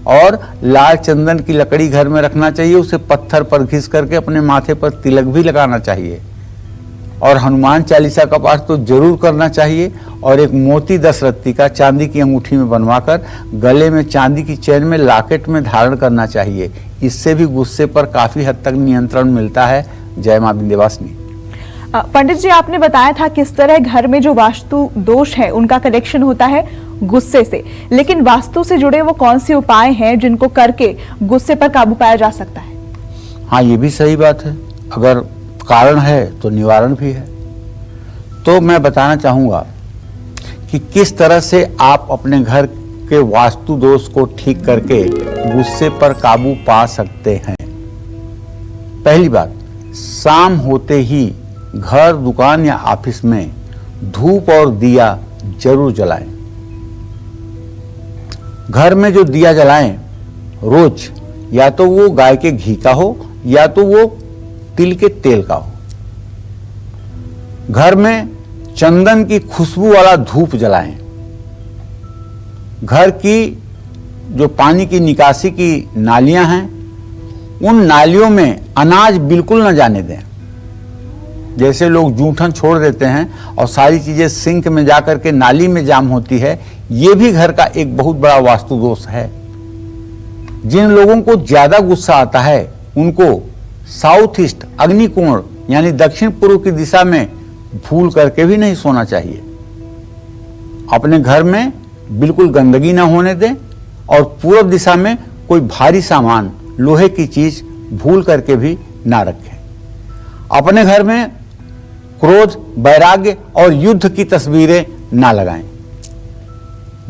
और लाल चंदन की लकड़ी घर में रखना चाहिए, उसे पत्थर पर घिस करके अपने माथे पर तिलक भी लगाना चाहिए और हनुमान चालीसा का पाठ तो जरूर करना चाहिए। और एक मोती 10 रत्ती का चांदी की अंगूठी में बनवाकर गले में चांदी की चेन में लॉकेट में धारण करना चाहिए। इससे भी गुस्से पर काफी हद तक नियंत्रण मिलता है। जय मां विंध्यवासिनी। पंडित जी, आपने बताया था किस तरह घर में जो वास्तु दोष है उनका कनेक्शन होता है गुस्से से, लेकिन वास्तु से जुड़े वो कौन से उपाय हैं जिनको करके गुस्से पर काबू पाया जा सकता है? हाँ, ये भी सही बात है। अगर कारण है तो निवारण भी है। तो मैं बताना चाहूंगा कि किस तरह से आप अपने घर के वास्तु दोष को ठीक करके गुस्से पर काबू पा सकते हैं। पहली बात, शाम होते ही घर, दुकान या ऑफिस में धूप और दिया जरूर जलाएं। घर में जो दिया जलाएं रोज, या तो वो गाय के घी का हो या तो वो तिल के तेल का हो। घर में चंदन की खुशबू वाला धूप जलाएं। घर की जो पानी की निकासी की नालियां हैं उन नालियों में अनाज बिल्कुल न जाने दें। जैसे लोग जूठन छोड़ देते हैं और सारी चीजें सिंक में जाकर के नाली में जाम होती है, ये भी घर का एक बहुत बड़ा वास्तु दोष है। जिन लोगों को ज्यादा गुस्सा आता है उनको साउथ ईस्ट अग्निकोण यानी दक्षिण पूर्व की दिशा में भूल करके भी नहीं सोना चाहिए। अपने घर में बिल्कुल गंदगी ना होने दें और पूर्व दिशा में कोई भारी सामान, लोहे की चीज भूल करके भी ना रखें। अपने घर में क्रोध, वैराग्य और युद्ध की तस्वीरें ना लगाएं।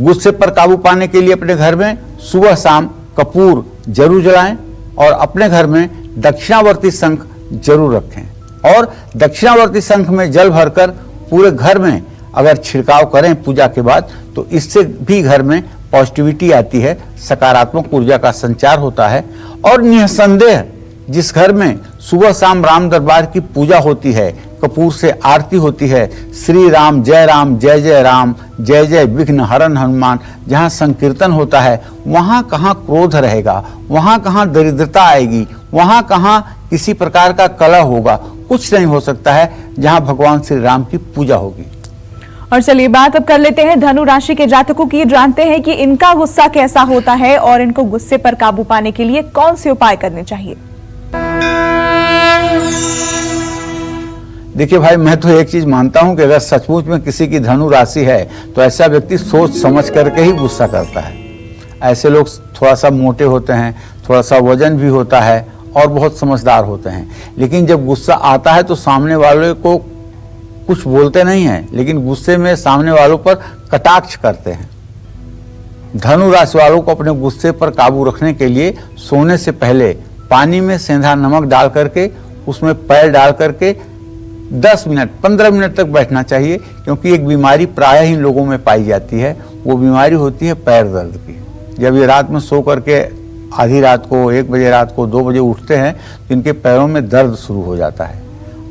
गुस्से पर काबू पाने के लिए अपने घर में सुबह शाम कपूर जरूर जलाएं और अपने घर में दक्षिणावर्ती शंख जरूर रखें और दक्षिणावर्ती शंख में जल भरकर पूरे घर में अगर छिड़काव करें पूजा के बाद तो इससे भी घर में पॉजिटिविटी आती है, सकारात्मक ऊर्जा का संचार होता है। और निसंदेह जिस घर में सुबह शाम राम दरबार की पूजा होती है, कपूर से आरती होती है, श्री राम जय जय राम, जय जय विघ्न हरण हनुमान, जहाँ संकीर्तन होता है वहाँ कहाँ क्रोध रहेगा, वहाँ कहाँ दरिद्रता आएगी, वहाँ कहाँ किसी प्रकार का कलह होगा, कुछ नहीं हो सकता है जहाँ भगवान श्री राम की पूजा होगी। और चलिए बात अब कर लेते हैं धनु राशि के जातकों की। जानते हैं कि इनका गुस्सा कैसा होता है और इनको गुस्से पर काबू पाने के लिए कौन से उपाय करने चाहिए। देखिए भाई, मैं तो एक चीज मानता हूं कि अगर सचमुच में किसी की धनु राशि है तो ऐसा व्यक्ति सोच समझ करके ही गुस्सा करता है। ऐसे लोग थोड़ा सा मोटे होते हैं, थोड़ा सा वजन भी होता है और बहुत समझदार होते हैं, लेकिन जब गुस्सा आता है तो सामने वाले को कुछ बोलते नहीं हैं, लेकिन गुस्से में सामने वालों पर कटाक्ष करते हैं। धनु राशि वालों को अपने गुस्से पर काबू रखने के लिए सोने से पहले पानी में सेंधा नमक डाल करके उसमें पैर डाल करके 10 मिनट 15 मिनट तक बैठना चाहिए, क्योंकि एक बीमारी प्रायः इन लोगों में पाई जाती है। वो बीमारी होती है पैर दर्द की। जब ये रात में सो करके आधी रात को, 1 बजे रात को, 2 बजे उठते हैं तो इनके पैरों में दर्द शुरू हो जाता है।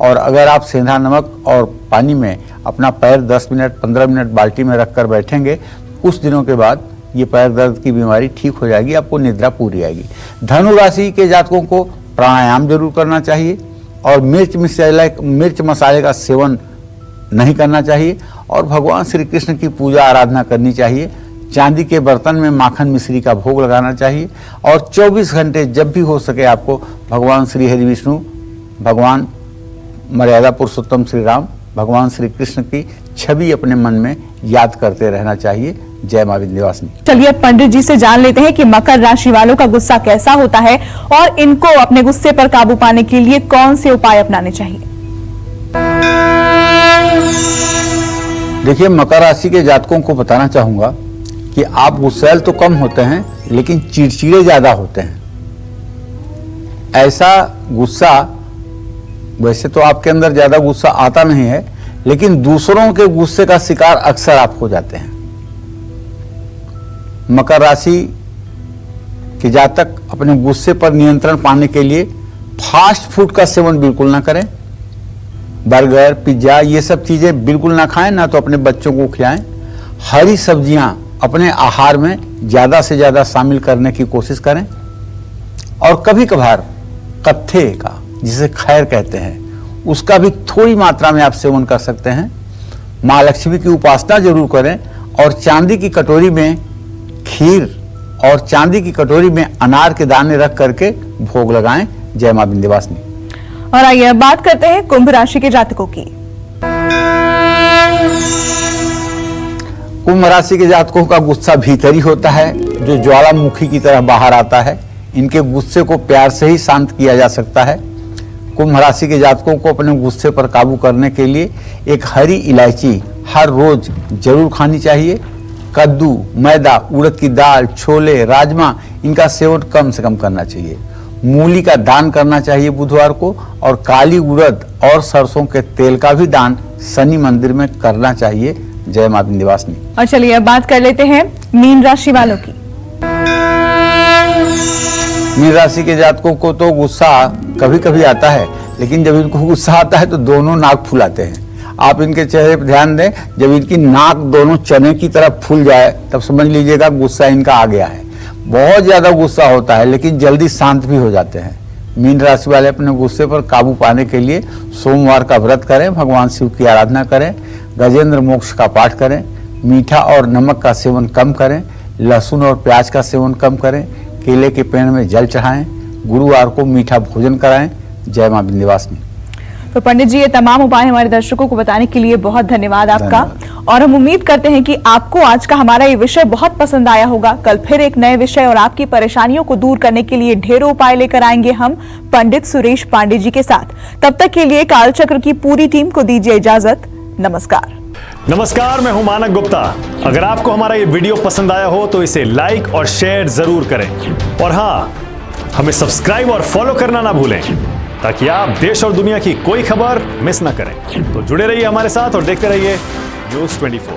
और अगर आप सेंधा नमक और पानी में अपना पैर 10 मिनट 15 मिनट बाल्टी में रख कर बैठेंगे, कुछ दिनों के बाद ये पैर दर्द की बीमारी ठीक हो जाएगी, आपको निद्रा पूरी आएगी। धनु राशि के जातकों को प्राणायाम जरूर करना चाहिए और मिर्च मसाले का सेवन नहीं करना चाहिए और भगवान श्री कृष्ण की पूजा आराधना करनी चाहिए। चांदी के बर्तन में माखन मिश्री का भोग लगाना चाहिए और 24 घंटे जब भी हो सके आपको भगवान श्री हरि विष्णु, भगवान मर्यादा पुरुषोत्तम श्री राम, भगवान श्री कृष्ण की छवि अपने मन में याद करते रहना चाहिए। जय मां विंध्यवासिनी। चलिए पंडित जी से जान लेते हैं कि मकर राशि वालों का गुस्सा कैसा होता है और इनको अपने गुस्से पर काबू पाने के लिए कौन से उपाय अपनाने चाहिए। देखिए, मकर राशि के जातकों को बताना चाहूंगा कि आप गुस्सैल तो कम होते हैं लेकिन चिड़चिड़े ज्यादा होते हैं। ऐसा गुस्सा, वैसे तो आपके अंदर ज्यादा गुस्सा आता नहीं है, लेकिन दूसरों के गुस्से का शिकार अक्सर आप हो जाते हैं। मकर राशि के जातक अपने गुस्से पर नियंत्रण पाने के लिए फास्ट फूड का सेवन बिल्कुल ना करें। बर्गर, पिज्जा, ये सब चीजें बिल्कुल ना खाएं, ना तो अपने बच्चों को खिलाएं। हरी सब्जियां अपने आहार में ज्यादा से ज्यादा शामिल करने की कोशिश करें और कभी कभार कत्थे का, जिसे खैर कहते हैं, उसका भी थोड़ी मात्रा में आप सेवन कर सकते हैं। माँ लक्ष्मी की उपासना जरूर करें और चांदी की कटोरी में खीर और चांदी की कटोरी में अनार के दाने रख करके भोग लगाएं। जय मां विंध्यवासिनी। और आइए अब बात करते हैं कुंभ राशि के जातकों की। कुंभ राशि के जातकों का गुस्सा भीतरी होता है, जो ज्वालामुखी की तरह बाहर आता है। इनके गुस्से को प्यार से ही शांत किया जा सकता है। कुंभ राशि के जातकों को अपने गुस्से पर काबू करने के लिए एक हरी इलायची हर रोज जरूर खानी चाहिए। कद्दू, मैदा, उड़द की दाल, छोले, राजमा, इनका सेवन कम से कम करना चाहिए। मूली का दान करना चाहिए बुधवार को और काली उड़द और सरसों के तेल का भी दान शनि मंदिर में करना चाहिए। जय मां विंध्यवासिनी। और चलिए अब बात कर लेते हैं मीन राशि वालों की। मीन राशि के जातकों को तो गुस्सा कभी कभी आता है, लेकिन जब इनको गुस्सा आता है तो दोनों नाक फुलाते हैं। आप इनके चेहरे पर ध्यान दें, जब इनकी नाक दोनों चने की तरफ फूल जाए तब समझ लीजिएगा गुस्सा इनका आ गया है। बहुत ज्यादा गुस्सा होता है लेकिन जल्दी शांत भी हो जाते हैं। मीन राशि वाले अपने गुस्से पर काबू पाने के लिए सोमवार का व्रत करें, भगवान शिव की आराधना करें, गजेंद्र मोक्ष का पाठ करें, मीठा और नमक का सेवन कम करें, लहसुन और प्याज का सेवन कम करें, केले के पेड़ में जल चढ़ाएं, गुरुवार को मीठा भोजन कराएं, जय मां विंध्यवासिनी। तो पंडित जी, ये तमाम उपाय हमारे दर्शकों को बताने के लिए बहुत धन्यवाद आपका। और हम उम्मीद करते हैं कि आपको आज का हमारा ये विषय बहुत पसंद आया होगा। कल फिर एक नए विषय और आपकी परेशानियों को दूर करने के लिए ढेरों उपाय लेकर आएंगे हम पंडित सुरेश पांडे जी के साथ। तब तक के लिए कालचक्र की पूरी टीम को दीजिए इजाजत। नमस्कार। नमस्कार, मैं हूं मानक गुप्ता। अगर आपको हमारा ये वीडियो पसंद आया हो तो इसे लाइक और शेयर जरूर करें। और हाँ, हमें सब्सक्राइब और फॉलो करना ना भूलें, ताकि आप देश और दुनिया की कोई खबर मिस ना करें। तो जुड़े रहिए हमारे साथ और देखते रहिए न्यूज़ 24।